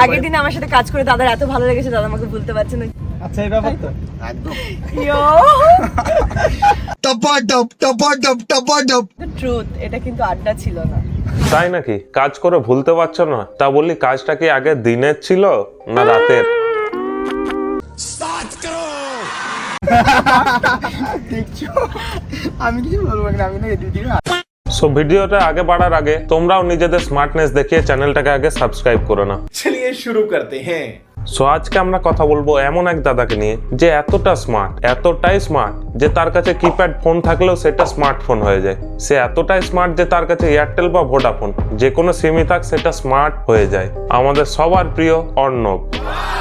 আগের দিন আমার সাথে কাজ করে দাদার এত ভালো লেগেছে, দাদা আমাকে ভুলতে পারছে না। আচ্ছা এই ব্যাপার তো একদম ট্রুথ, এটা কিন্তু আড্ডা ছিল না। তাই নাকি? কাজ করে ভুলতে পারছো না? তা বললি কাজটা কি আগে দিনের ছিল না রাতের? দেখছো আমি কিছু বলবো না, আমি না এডিটিং। সো ভিডিওটা আগে বাড়ার আগে তোমরাও নিজেদের স্মার্টনেস দেখিয়ে চ্যানেলটাকে আগে সাবস্ক্রাইব করে নাও। চলিয়ে শুরু করতে হ্যাঁ। সো আজকে আমরা কথা বলবো এমন এক দাদাকে নিয়ে যে এতটাই স্মার্ট যে তার কাছে কিপ্যাড ফোন থাকলেও সেটা স্মার্টফোন হয়ে যায়। সে এতটাই স্মার্ট যে তার কাছে এয়ারটেল বা ভোডাফোন যে কোনো সিমই থাক সেটা স্মার্ট হয়ে যায়। আমাদের সবার প্রিয় অর্ণব,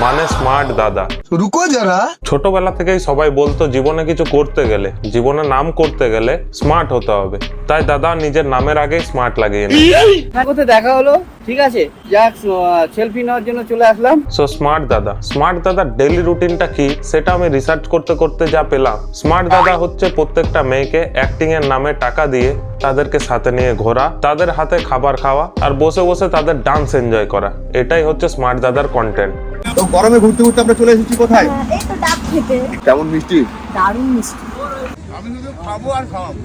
মানে স্মার্ট দাদা। রুকো যারা, ছোটবেলা থেকেই সবাই বলতো জীবনে কিছু করতে গেলে, জীবনে নাম করতে গেলে স্মার্ট হতে হবে। তাই দাদা নিজের নামের আগেই স্মার্ট লাগিয়ে নেয়। কোথায় দেখা হলো, ঠিক আছে যাক সেলফি নেওয়ার জন্য চলে আসলাম। সো স্মার্ট দাদার ডেইলি রুটিনটা কি সেটা আমি রিসার্চ করতে করতে যা পেলাম, স্মার্ট দাদা হচ্ছে প্রত্যেকটা মেয়েকে অ্যাক্টিং এর নামে টাকা দিয়ে তাদেরকে সাথে নিয়ে ঘোরা, তাদের হাতে খাবার খাওয়া আর বসে বসে তাদের ডান্স এনজয় করা। এটাই হচ্ছে স্মার্ট দাদার কন্টেন্ট। তো গরমে ঘুরতে ঘুরতে আমরা চলে এসেছি কোথায়? এই তো ডাব খেতে, কেমন মিষ্টি? দারুণ মিষ্টি। আমি শুধু খাবো আর খাওয়াবো।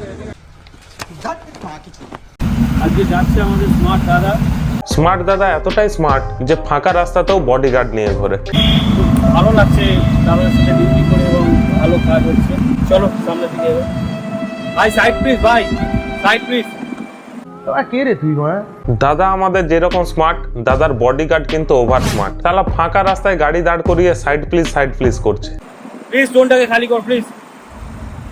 আজকে যাচ্ছে আমাদের স্মার্ট দাদা। এতটাই স্মার্ট যে ফাঁকা রাস্তাতেও বডিগার্ড নিয়ে ঘোরে। ভালো লাগছে দাদার সাথে ডিউটি করে এবং ভালো কাজ হচ্ছে। চলো সামনে দিকে ভাই, সাইড প্লিজ ভাই, সাইড প্লিজ। তোরা কে রে তুই? দাদা আমাদের যেরকম স্মার্ট, দাদার বডিগার্ড কিন্তু ওভার স্মার্ট। তাহলে ফাঁকা রাস্তায় গাড়ি দাঁড় করিয়ে সাইড প্লিজ করছে। প্লিজ জোনটাকে খালি কর প্লিজ।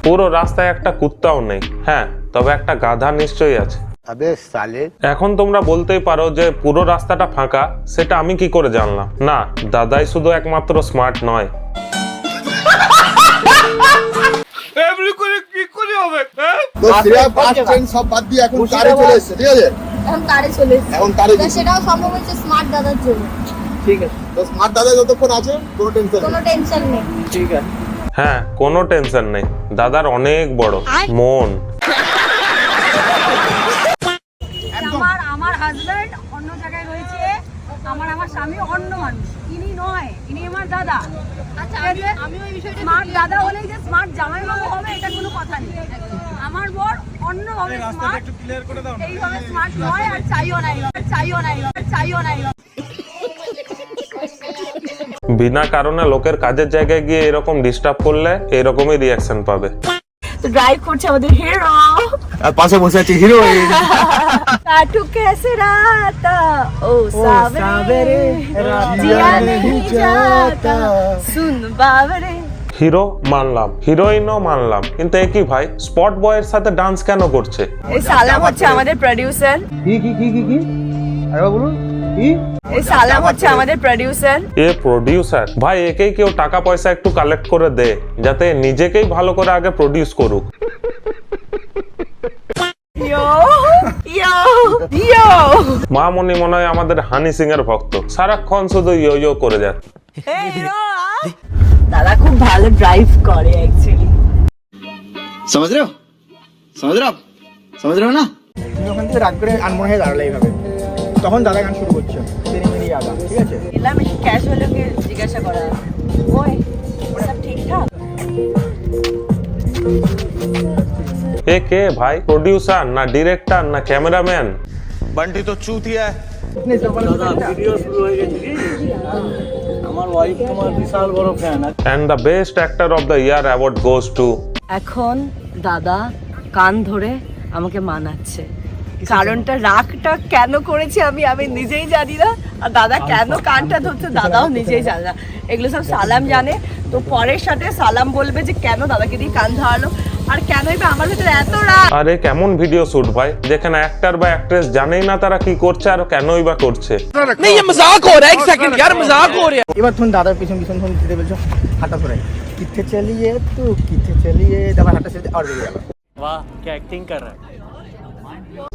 পুরো রাস্তায় একটা কুত্তাও নেই, হ্যাঁ তবে একটা গাধা নিশ্চয়ই আছে। আবে সালে, এখন তোমরা বলতেই পারো যে পুরো রাস্তাটা ফাঁকা, সেটা আমি কি করে জানলাম? না, দাদাই শুধু একমাত্র স্মার্ট নয়। তো সিরা বাস ট্রেন সব বাদ দিয়ে এখন কারে চলে এসেছে, ঠিক আছে? এখন কারে চলে এসেছে। এখন কারে তা সেটাও সম্ভব হয়েছে স্মার্ট দাদার জন্য। ঠিক আছে, তো স্মার্ট দাদা যতক্ষণ আছে কোনো টেনশন কোনো নেই। টেনশন নেই। ঠিক আছে। হ্যাঁ, কোনো টেনশন নেই। দাদার অনেক বড় মন। আমার হাজবেন্ড অন্য জায়গায় রয়েছে, আমার স্বামী অন্য মানুষ, ইনি নয়, ইনি আমার দাদা। আচ্ছা আমি ওই বিষয়টা স্মার্ট দাদা হলেই যে স্মার্ট জামাইবাবু হবে এটা কোনো কথা নেই। আমার বর অন্যভাবে স্মার্ট, এইভাবে স্মার্ট নয় আর চাইও নাই। বিনা কারণে লোকের কাজের জায়গায় গিয়ে এরকম ডিস্টার্ব করলে এরকমই রিয়াকশন পাবে। তো ড্রাইভ করছে আমাদের হিরো। আর পাশে বসে আছে হিরোইন। কাটু কেসে রাতা ও সাবরে জিয়া নেহি জাতা সুন বাবরে। হিরো মানলাম, হিরোইনও মানলাম, কিন্তু একই ভাই স্পট বয়ের সাথে ডান্স কেন করছে? এই সালাম হচ্ছে আমাদের প্রোডিউসার। কি আরে বলুন কি? এই সালাম হচ্ছে আমাদের প্রোডিউসার। এ প্রোডিউসার ভাই, একেই কেউ টাকা পয়সা একটু কালেক্ট করে দে যাতে নিজেকেই ভালো করে আগে প্রডিউস করুক। মামনি মনে হয় আমাদের হানি সিং এর ভক্ত, সারাক্ষণ শুধু ইয়ো করে যাচ্ছে। দাদা খুব ভালো ড্রাইভ করে অ্যাকচুয়ালি। समझ रहे हो ना? তুমি ওখান থেকে রাগ করে আনমনে হয়ে দাঁড়ালে এইভাবে, তখন দাদা গান শুরু করছে তেরি মেরি আগা, ঠিক আছে? এলাম একটু ক্যাজুয়ালকে জিজ্ঞাসা করা, ওই সব ঠিকঠাক? এ কে ভাই? প্রডিউসার না ডিরেক্টর না ক্যামেরাম্যান? बंटी तो चूतिया है। দাদা ভিডিও শুরু হয়ে গেছে কি? আমার ওয়াইফ তোমার বিশাল বড় fan. And the best actor of the year award goes to... এখন দাদা কান ধরে আমাকে মানাচ্ছে। কারণটা রাগটা কেন করেছি আমি নিজেই জানি না, আর দাদা কেন কানটা ধরছে দাদাও নিজেই জানে না। এগুলো সব সালাম জানে, তো পরের সাথে সালাম বলবে যে কেন দাদাকে দিয়ে কান ধরালো আর কেনই বা আমার ভিতরে এত রাগ। আরে কেমন ভিডিও শুট ভাই, যেখানে অ্যাক্টর বা অ্যাক্ট্রেস জানেই না তারা কি করছে আর কেনই বা করছে। এবার তুমি দাদার পিছন ফোন দিতে বলছো, হাঁটা ধরে কিথে চলিয়ে দাদা হাঁটা ছেড়ে আর বেরিয়ে গেল। বাহ কি অ্যাক্টিং কর রहा है।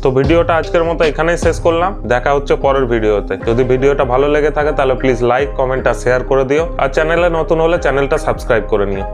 তো ভিডিওটা আজকের মতো এখানেই শেষ করলাম। দেখা হচ্ছে পরের ভিডিওতে। যদি ভিডিওটা ভালো লেগে থাকে তাহলে প্লিজ লাইক, কমেন্ট আর শেয়ার করে দিও। আর চ্যানেলে নতুন হলে চ্যানেলটা সাবস্ক্রাইব করে নিও।